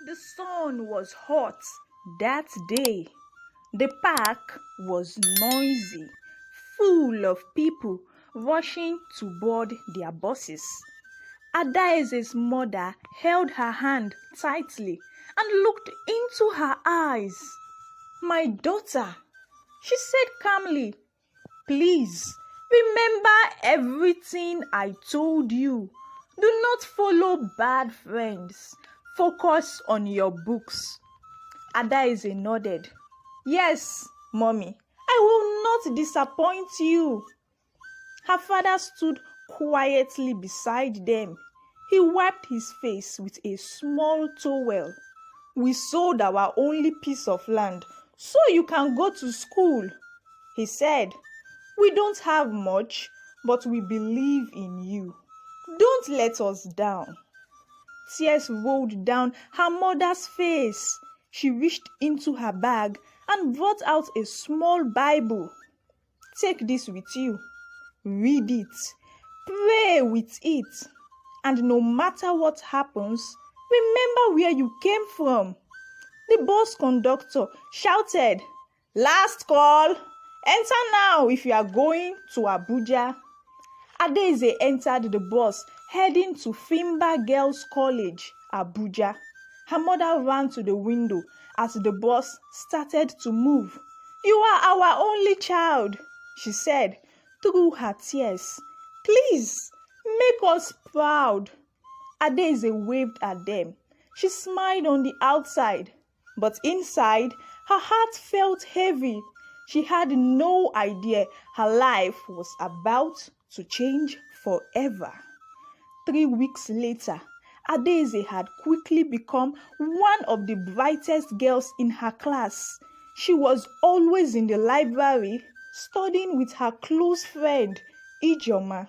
The sun was hot that day. The park was noisy, full of people rushing to board their buses. Adaeze's mother held her hand tightly and looked into her eyes. "My daughter," she said calmly, "please remember everything I told you. Do not follow bad friends. Focus on your books." Adaeze nodded. "Yes, Mommy, I will not disappoint you." Her father stood quietly beside them. He wiped his face with a small towel. "We sold our only piece of land so you can go to school," he said. "We don't have much, but we believe in you. Don't let us down." Tears rolled down her mother's face. She reached into her bag and brought out a small Bible. "Take this with you. Read it. Pray with it. And no matter what happens, remember where you came from." The bus conductor shouted, "Last call. Enter now if you are going to Abuja." Adaeze entered the bus heading to Fimba Girls College, Abuja. Her mother ran to the window as the bus started to move. "You are our only child," she said through her tears. "Please, make us proud." Adaeze waved at them. She smiled on the outside, but inside, her heart felt heavy. She had no idea her life was about to change forever. 3 weeks later, Adaeze had quickly become one of the brightest girls in her class. She was always in the library, studying with her close friend, Ijoma.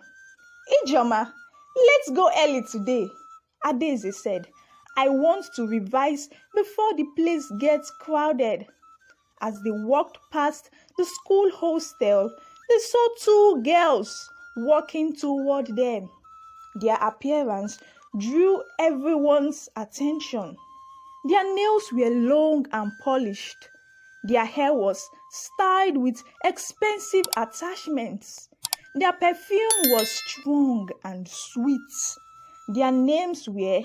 "Ijoma, let's go early today," Adaeze said. "I want to revise before the place gets crowded." As they walked past the school hostel, they saw 2 girls walking toward them. Their appearance drew everyone's attention. Their nails were long and polished. Their hair was styled with expensive attachments. Their perfume was strong and sweet. Their names were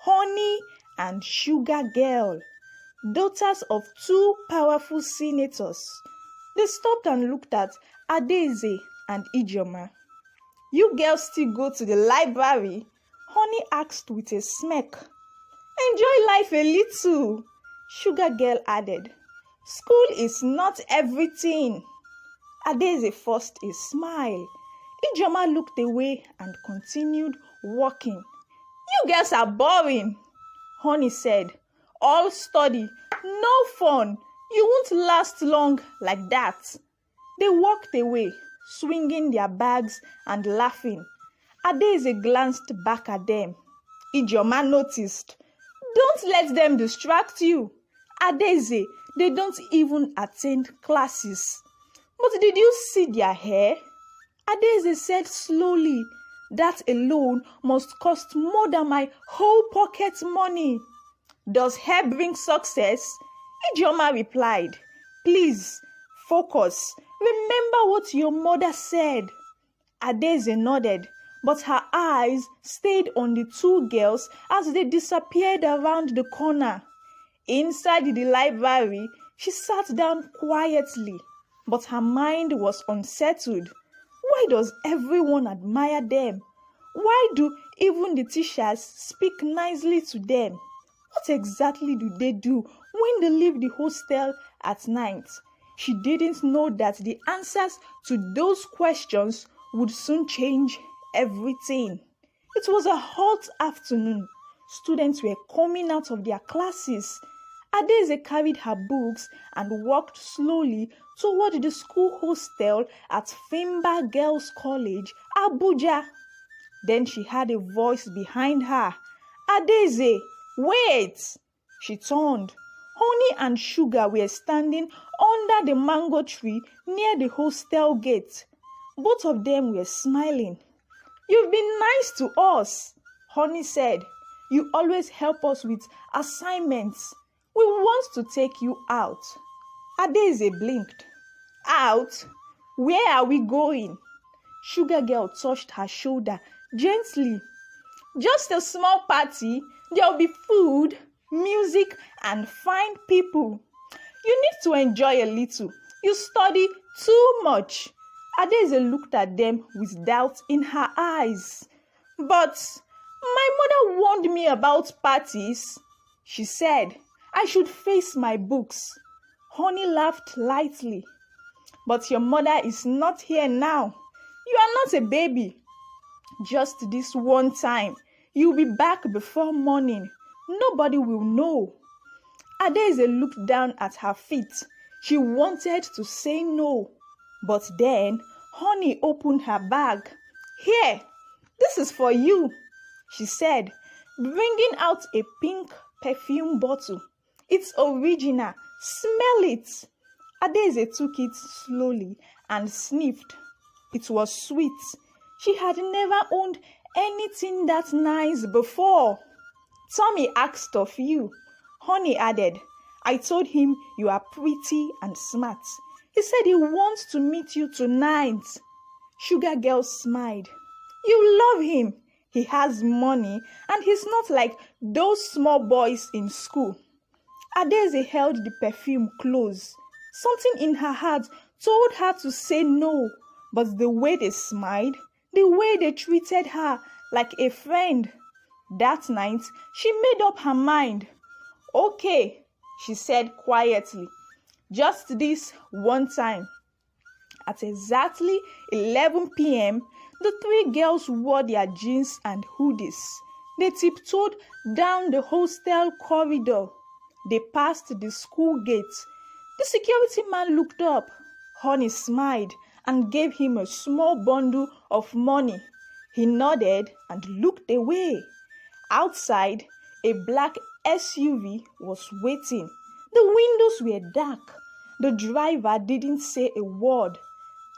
Honey and Sugargirl, daughters of 2 powerful senators. They stopped and looked at Adaeze and Ijoma. "You girls still go to the library?" Honey asked with a smirk. "Enjoy life a little," Sugargirl added. "School is not everything." Adaeze forced a smile. Ijoma looked away and continued walking. "You girls are boring," Honey said. "All study, no fun. You won't last long like that." They walked away, swinging their bags and laughing. Adaeze glanced back at them. Ijoma noticed. "Don't let them distract you. Adaeze, they don't even attend classes." "But did you see their hair?" Adaeze said slowly. "That alone must cost more than my whole pocket money." "Does hair bring success?" Ijoma replied. "Please, focus. Remember what your mother said." Adaeze nodded, but her eyes stayed on the 2 girls as they disappeared around the corner. Inside the library, she sat down quietly, but her mind was unsettled. Why does everyone admire them? Why do even the teachers speak nicely to them? What exactly do they do when they leave the hostel at night? She didn't know that the answers to those questions would soon change everything. It was a hot afternoon. Students were coming out of their classes. Adaeze carried her books and walked slowly toward the school hostel at Fimba Girls College, Abuja. Then she heard a voice behind her. "Adaeze, wait!" She turned. Honey and Sugar were standing under the mango tree near the hostel gate. Both of them were smiling. "You've been nice to us," Honey said. You always help us with assignments. We want to take you out. Adaeze blinked. Out? Where are we going? Sugargirl touched her shoulder gently. Just a small party. There'll be food, music, and fine people. You need to enjoy a little. You study too much. Adaeze looked at them with doubt in her eyes. But my mother warned me about parties. She said I should face my books. Honey laughed lightly. But your mother is not here now. You are not a baby. Just this one time. You'll be back before morning. Nobody will know. Adaeze looked down at her feet. She wanted to say no. But then Honey opened her bag. Here, this is for you, she said, bringing out a pink perfume bottle. It's original. Smell it. Adaeze took it slowly and sniffed. It was sweet. She had never owned anything that nice before. Tommy asked of you, Honey added. I told him you are pretty and smart. He said he wants to meet you tonight. Sugargirl smiled. You love him. He has money and he's not like those small boys in school. Adaeze held the perfume close. Something in her heart told her to say no, but the way they smiled, the way they treated her like a friend. That night, she made up her mind. Okay, she said quietly, just this one time. At exactly 11 p.m., the three girls wore their jeans and hoodies. They tiptoed down the hostel corridor. They passed the school gate. The security man looked up. Honey smiled and gave him a small bundle of money. He nodded and looked away. Outside, a black SUV was waiting. The windows were dark. The driver didn't say a word.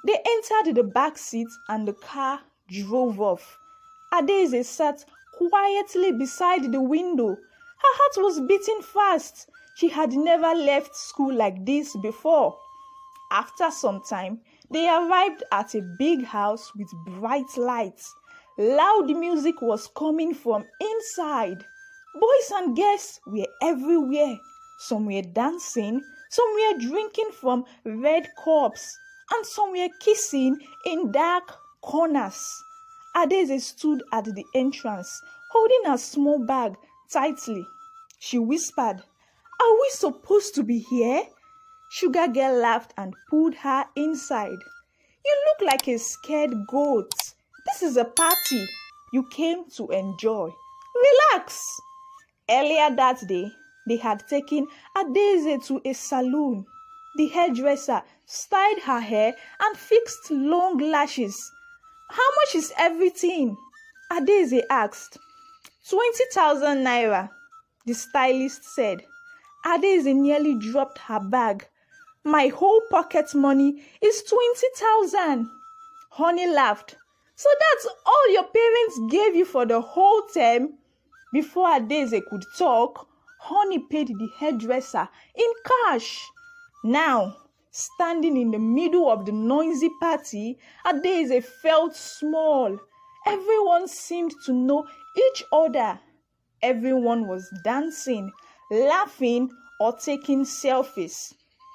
They entered the back seat and the car drove off. Adaeze sat quietly beside the window. Her heart was beating fast. She had never left school like this before. After some time, they arrived at a big house with bright lights. Loud music was coming from inside. Boys and girls were everywhere. Some were dancing, some were drinking from red cups, and some were kissing in dark corners. Adaeze stood at the entrance, holding a small bag tightly. She whispered, Are we supposed to be here? Sugargirl laughed and pulled her inside. You look like a scared goat. This is a party you came to enjoy. Relax. Earlier that day, they had taken Adaeze to a salon. The hairdresser styled her hair and fixed long lashes. How much is everything? Adaeze asked. 20,000 naira, the stylist said. Adaeze nearly dropped her bag. My whole pocket money is 20,000. Honey laughed. So that's all your parents gave you for the whole term? Before Adaeze could talk, Honey paid the hairdresser in cash. Now, standing in the middle of the noisy party, Adaeze felt small. Everyone seemed to know each other. Everyone was dancing, laughing, or taking selfies.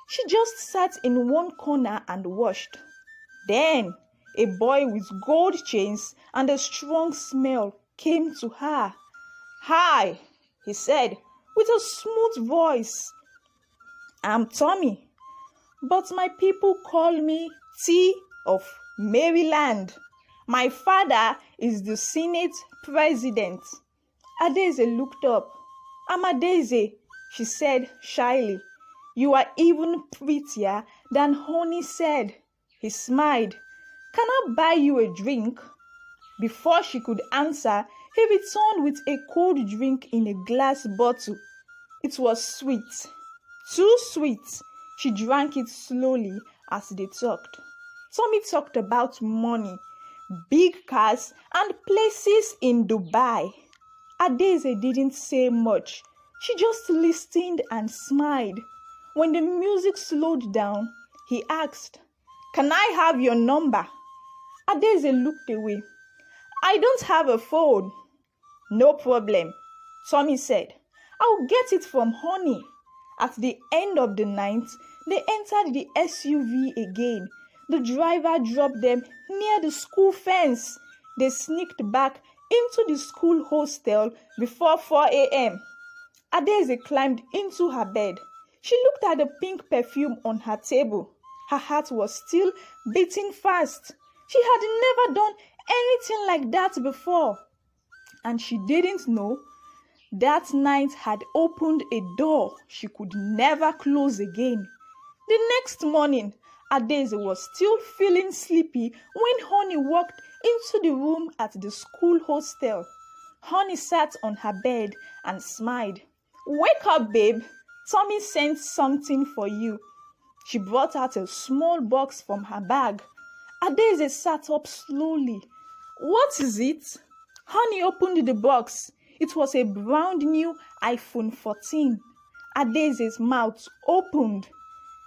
She just sat in one corner and watched. Then, a boy with gold chains and a strong smell came to her. Hi, he said with a smooth voice. I'm Tommy, but my people call me T of Maryland. My father is the Senate president. Adaeze looked up. I'm Adaeze, she said shyly. You are even prettier than Honey said. He smiled. Can I buy you a drink? Before she could answer, he returned with a cold drink in a glass bottle. It was sweet. Too sweet. She drank it slowly as they talked. Tommy talked about money, big cars, and places in Dubai. Adaeze didn't say much. She just listened and smiled. When the music slowed down, he asked, "Can I have your number?" Adaeze looked away. "I don't have a phone." "No problem," Tommy said. "I'll get it from Honey." At the end of the night, they entered the SUV again. The driver dropped them near the school fence. They sneaked back into the school hostel before 4 a.m. Adaeze climbed into her bed. She looked at the pink perfume on her table. Her heart was still beating fast. She had never done anything like that before. And she didn't know that night had opened a door she could never close again. The next morning, Adaeze was still feeling sleepy when Honey walked into the room at the school hostel. Honey sat on her bed and smiled. "Wake up, babe. Tommy sent something for you." She brought out a small box from her bag. Adaeze sat up slowly. "What is it?" Honey opened the box. It was a brand new iPhone 14. Adaeze's mouth opened.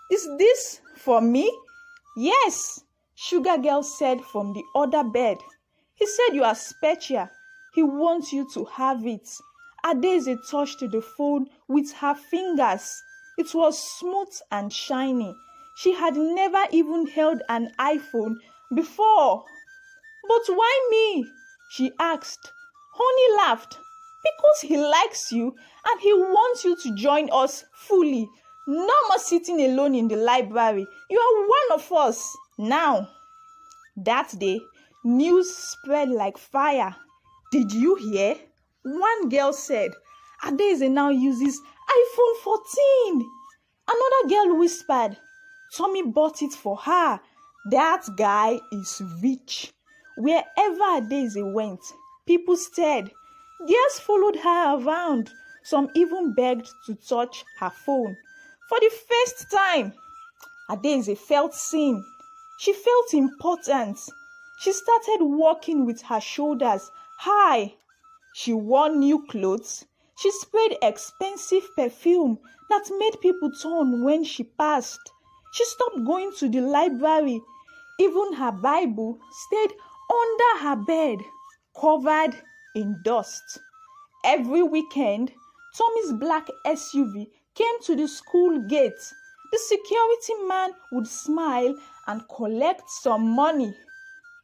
"Is this for me?" "Yes," Sugargirl said from the other bed. "He said you are special. He wants you to have it." Adaeze touched the phone with her fingers. It was smooth and shiny. She had never even held an iPhone before. "But why me?" she asked. Honey laughed. "Because he likes you and he wants you to join us fully. No more sitting alone in the library. You are one of us now." That day, news spread like fire. "Did you hear?" One girl said. "Adaeze now uses iPhone 14. Another girl whispered. "Tommy bought it for her. That guy is rich." Wherever Adaeze went, people stared. Girls followed her around. Some even begged to touch her phone. For the first time, Adaeze felt seen. She felt important. She started walking with her shoulders high. She wore new clothes. She sprayed expensive perfume that made people turn when she passed. She stopped going to the library. Even her Bible stayed under her bed, covered in dust. Every weekend, Tommy's black SUV came to the school gate. The security man would smile and collect some money.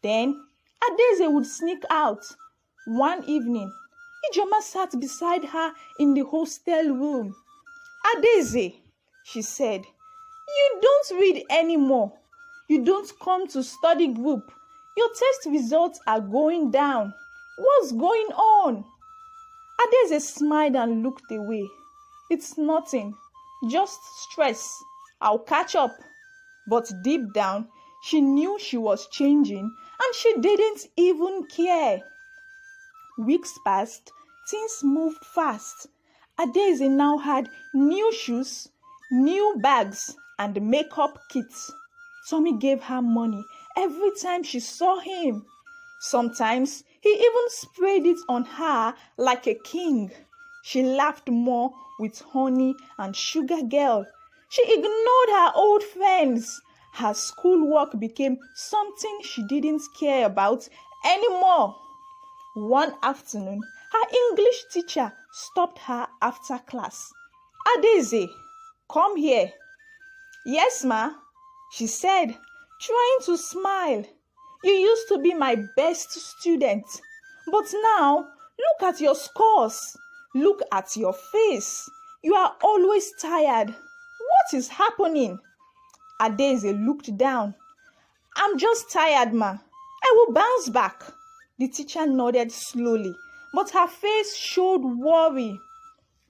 Then Adaeze would sneak out. One evening, Ijoma sat beside her in the hostel room. "Adaeze," she said, "you don't read anymore. You don't come to study group. Your test results are going down. What's going on?" Adaeze smiled and looked away. "It's nothing, just stress. I'll catch up." But deep down, she knew she was changing and she didn't even care. Weeks passed. Things moved fast. Adaeze now had new shoes, new bags, and makeup kits. Tommy gave her money every time she saw him. Sometimes he even sprayed it on her like a king. She laughed more with Honey and Sugargirl. She ignored her old friends. Her schoolwork became something she didn't care about anymore. One afternoon, her English teacher stopped her after class. "Adaeze, come here." "Yes, ma," she said, trying to smile. "You used to be my best student, but now look at your scores. Look at your face. You are always tired. What is happening?" Adaeze looked down. "I'm just tired, ma. I will bounce back." The teacher nodded slowly, but her face showed worry.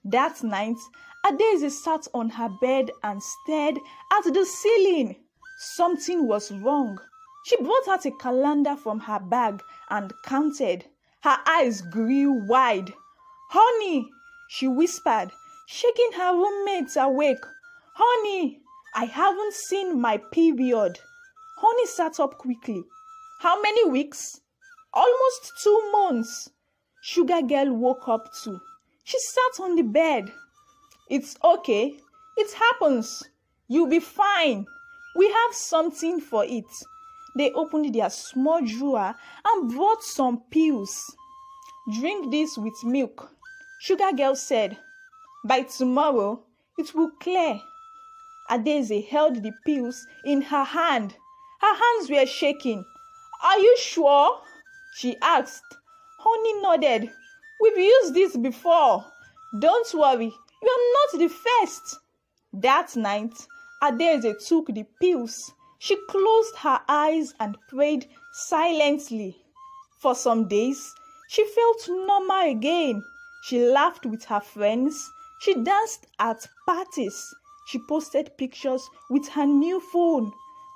That night, Adaeze sat on her bed and stared at the ceiling. Something was wrong. She brought out a calendar from her bag and counted. Her eyes grew wide. "Honey," she whispered, shaking her roommates awake. "Honey, I haven't seen my period." Honey sat up quickly. "How many weeks?" "Almost 2 months." Sugargirl woke up too. She sat on the bed. It's okay. It happens. You'll be fine. We have something for it. They opened their small drawer and brought some pills. Drink this with milk, Sugargirl said. By tomorrow, it will clear. Adaeze held the pills in her hand. Her hands were shaking. Are you sure? She asked. Honey nodded. We've used this before. Don't worry, you're not the first. That night, Adaeze took the pills. She closed her eyes and prayed silently. For some days, she felt normal again. She laughed with her friends. She danced at parties. She posted pictures with her new phone.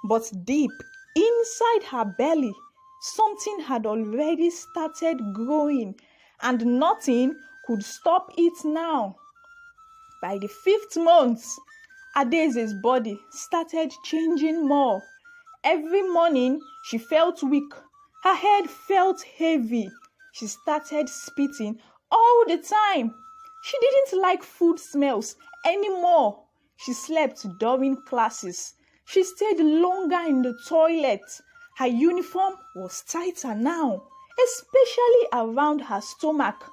But deep inside her belly, something had already started growing, and nothing could stop it now. By the 5th month, Adaeze's body started changing more. Every morning, she felt weak. Her head felt heavy. She started spitting all the time. She didn't like food smells anymore. She slept during classes. She stayed longer in the toilet. Her uniform was tighter now, especially around her stomach.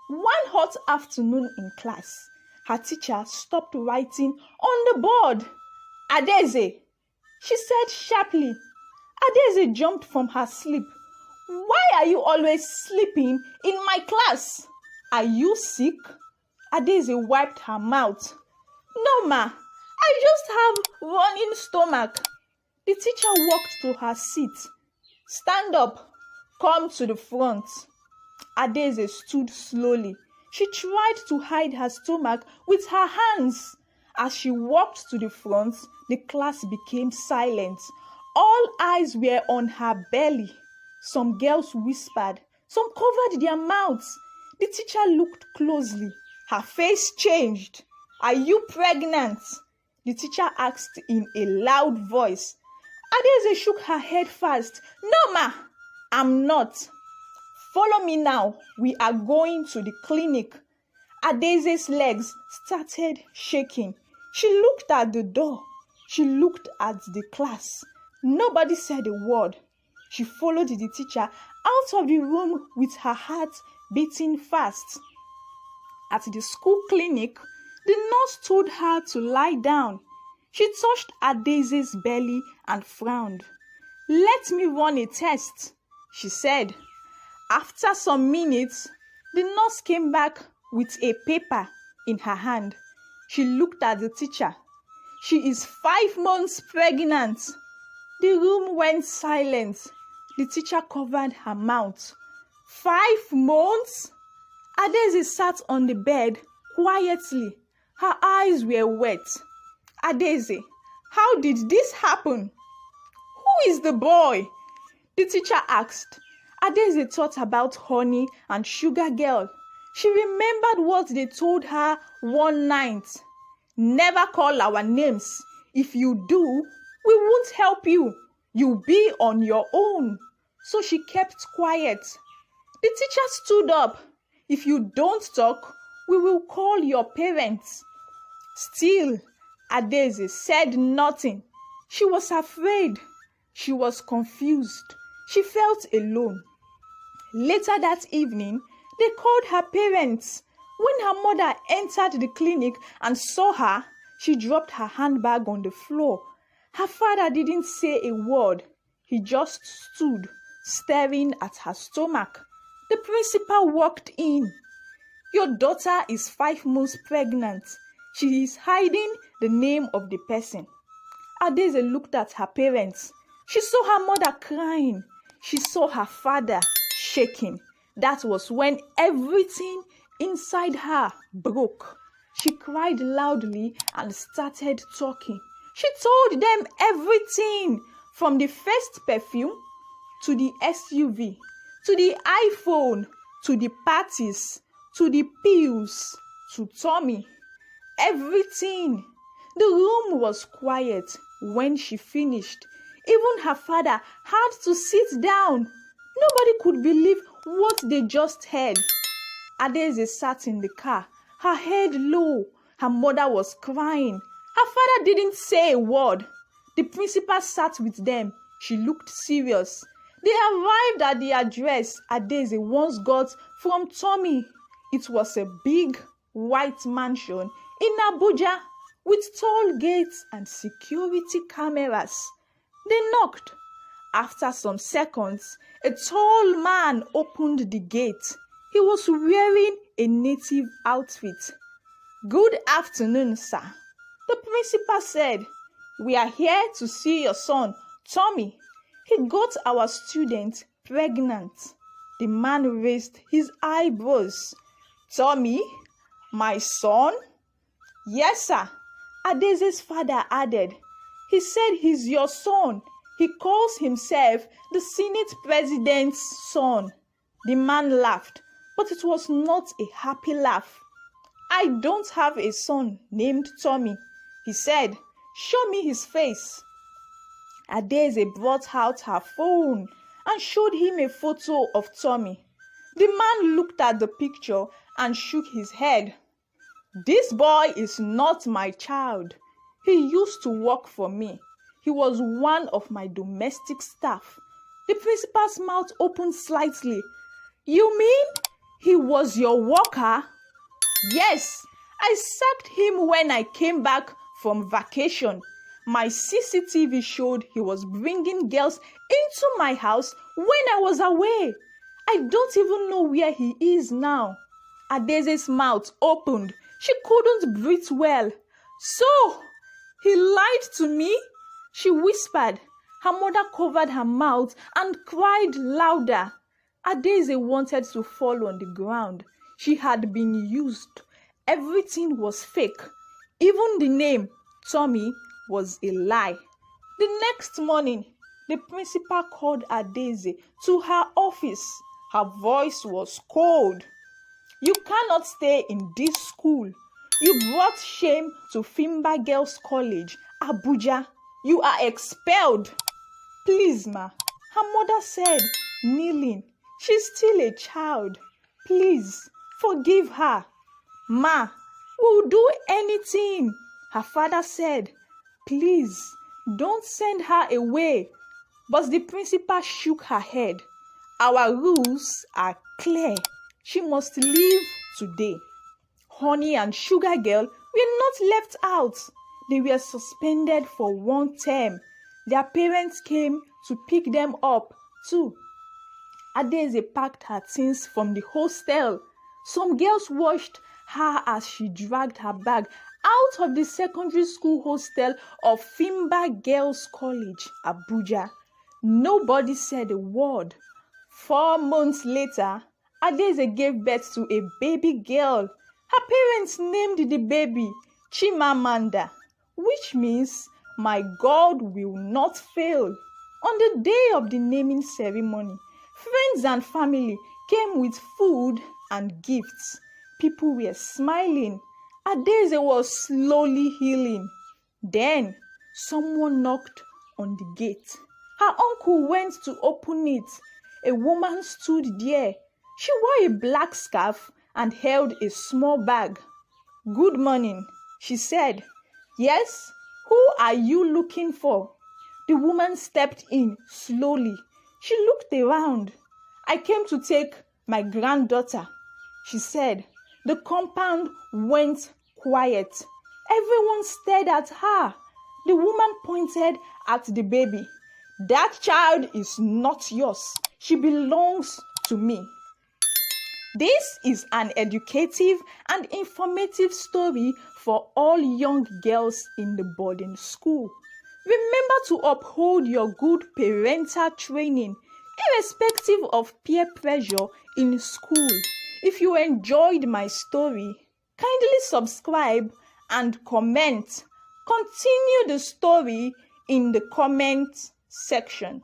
One hot afternoon in class, her teacher stopped writing on the board. Adaeze, she said sharply. Adaeze jumped from her sleep. Why are you always sleeping in my class? Are you sick? Adaeze wiped her mouth. No, ma, I just have running stomach. The teacher walked to her seat. Stand up. Come to the front. Adaeze stood slowly. She tried to hide her stomach with her hands. As she walked to the front, the class became silent. All eyes were on her belly. Some girls whispered. Some covered their mouths. The teacher looked closely. Her face changed. Are you pregnant? The teacher asked in a loud voice. Adaeze shook her head fast. No, ma, I'm not. Follow me now. We are going to the clinic. Adaeze's legs started shaking. She looked at the door. She looked at the class. Nobody said a word. She followed the teacher out of the room with her heart beating fast. At the school clinic, the nurse told her to lie down. She touched Adaeze's belly and frowned. Let me run a test, she said. After some minutes, the nurse came back with a paper in her hand. She looked at the teacher. She is 5 months pregnant. The room went silent. The teacher covered her mouth. 5 months? Adaeze sat on the bed quietly. Her eyes were wet. Adaeze, how did this happen? Who is the boy? The teacher asked. Adaeze thought about Honey and Sugargirl. She remembered what they told her one night. Never call our names. If you do, we won't help you. You'll be on your own. So she kept quiet. The teacher stood up. If you don't talk, we will call your parents. Still, Adaeze said nothing. She was afraid. She was confused. She felt alone. Later that evening, they called her parents. When her mother entered the clinic and saw her, she dropped her handbag on the floor. Her father didn't say a word. He just stood, staring at her stomach. The principal walked in. Your daughter is 5 months pregnant. She is hiding the name of the person. Adaeze looked at her parents. She saw her mother crying. She saw her father shaking. That was when everything inside her broke. She cried loudly and started talking. She told them everything, from the first perfume to the SUV, to the iPhone, to the parties, to the pills, to Tommy. Everything. The room was quiet when she finished. Even her father had to sit down. Nobody could believe what they just heard. Adaeze sat in the car, her head low. Her mother was crying. Her father didn't say a word. The principal sat with them. She looked serious. They arrived at the address Adaeze once got from Tommy. It was a big white mansion in Abuja with tall gates and security cameras. They knocked. After some seconds, a tall man opened the gate. He was wearing a native outfit. "Good afternoon, sir," the principal said. "We are here to see your son, Tommy. He got our student pregnant." The man raised his eyebrows. "Tommy, my son?" "Yes, sir," Adaeze's father added. "He said he's your son. He calls himself the Senate president's son." The man laughed, but it was not a happy laugh. "I don't have a son named Tommy," he said. "Show me his face." Adaeze brought out her phone and showed him a photo of Tommy. The man looked at the picture and shook his head. "This boy is not my child. He used to work for me. He was one of my domestic staff." The principal's mouth opened slightly. "You mean he was your worker?" "Yes, I sacked him when I came back from vacation. My CCTV showed he was bringing girls into my house when I was away. I don't even know where he is now." Adaeze's mouth opened. She couldn't breathe well. "So, he lied to me?" she whispered. Her mother covered her mouth and cried louder. Adaeze wanted to fall on the ground. She had been used. Everything was fake. Even the name, Tommy, was a lie. The next morning, the principal called Adaeze to her office. Her voice was cold. "You cannot stay in this school. You brought shame to Fimba Girls College, Abuja. You are expelled." "Please, ma," her mother said, kneeling. "She's still a child. Please, forgive her." "Ma, we'll do anything," her father said. "Please, don't send her away." But the principal shook her head. "Our rules are clear. She must leave today." Honey and Sugargirl were not left out. They were suspended for 1 term. Their parents came to pick them up too. Adaeze packed her things from the hostel. Some girls watched her as she dragged her bag out of the secondary school hostel of Fimba Girls College, Abuja. Nobody said a word. 4 months later, Adaeze gave birth to a baby girl. Her parents named the baby Chimamanda, which means "my God will not fail." On the day of the naming ceremony, friends and family came with food and gifts. People were smiling. Adaeze was slowly healing. Then someone knocked on the gate. Her uncle went to open it. A woman stood there. She wore a black scarf and held a small bag. "Good morning," she said. "Yes, who are you looking for?" The woman stepped in slowly. She looked around. "I came to take my granddaughter," she said. The compound went quiet. Everyone stared at her. The woman pointed at the baby. "That child is not yours. She belongs to me." This is an educative and informative story for all young girls in the boarding school. Remember to uphold your good parental training, irrespective of peer pressure in school. If you enjoyed my story, kindly subscribe and comment. Continue the story in the comment section.